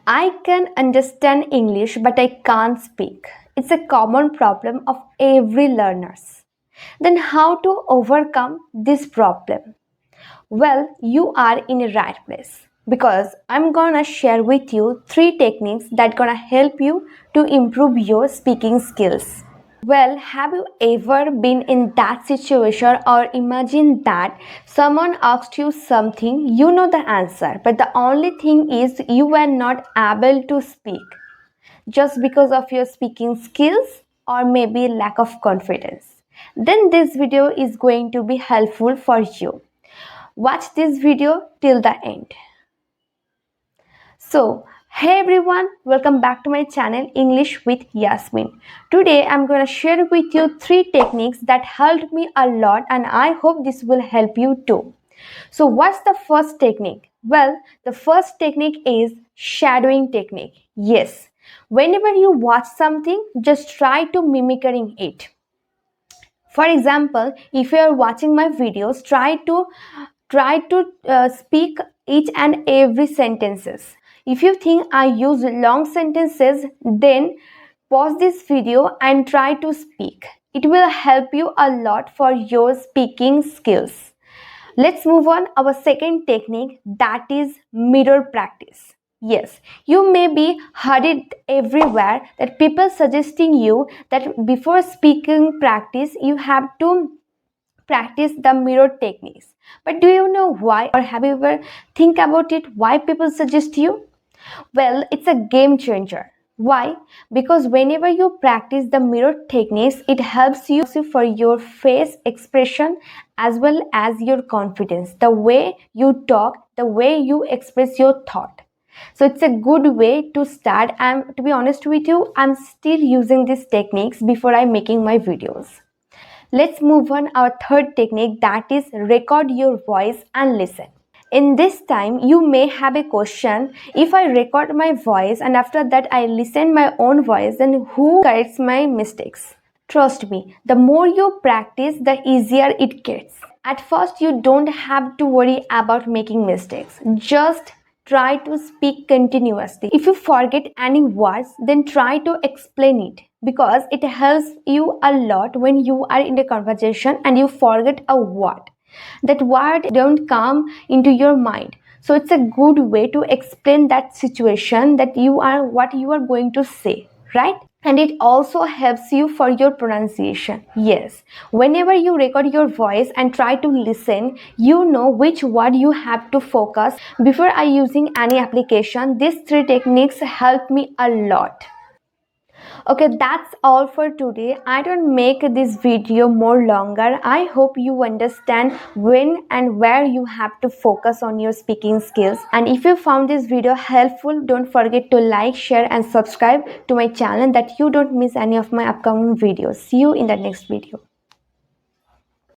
I can understand English but I can't speak. It's a common problem of every learners. Then how to overcome this problem? Well, you are in a right place because I'm gonna share with you 3 techniques that gonna help you to improve your speaking skills. Well, have you ever been in that situation or imagine that someone asked you something, you know the answer, but the only thing is you were not able to speak just because of your speaking skills or maybe lack of confidence? Then this video is going to be helpful for you. Watch this video till the end. So, hey everyone, welcome back to my channel English with Yasmin. Today I'm going to share with you 3 techniques that helped me a lot and I hope this will help you too. So, what's the first technique? Well, the first technique is shadowing technique. Yes, whenever you watch something, just try to mimicking it. For example, if you are watching my videos, try to speak each and every sentences. If you think I use long sentences, then pause this video and try to speak. It will help you a lot for your speaking skills. Let's move on our second technique, that is mirror practice. Yes, you may be heard it everywhere that people suggesting you that before speaking practice you have to practice the mirror techniques. But do you know why, or have you ever think about it why people suggest you? Well, it's a game changer. Why? Because whenever you practice the mirror techniques, it helps you for your face expression as well as your confidence, the way you talk, the way you express your thought. So it's a good way to start. And to be honest with you, I'm still using these techniques before I'm making my videos. Let's move on our third technique, that is record your voice and listen. In this time, you may have a question, if I record my voice and after that I listen my own voice, then who corrects my mistakes? Trust me, the more you practice, the easier it gets. At first, you don't have to worry about making mistakes. Just try to speak continuously. If you forget any words, then try to explain it because it helps you a lot when you are in a conversation and you forget a word. That word don't come into your mind. So it's a good way to explain that situation that you are what you are going to say, right? And it also helps you for your pronunciation. Yes, whenever you record your voice and try to listen, you know which word you have to focus. Before I using any application, these 3 techniques help me a lot. Okay, that's all for today. I don't make this video more longer. I hope you understand when and where you have to focus on your speaking skills. And if you found this video helpful, don't forget to like, share and subscribe to my channel that you don't miss any of my upcoming videos. See you in the next video.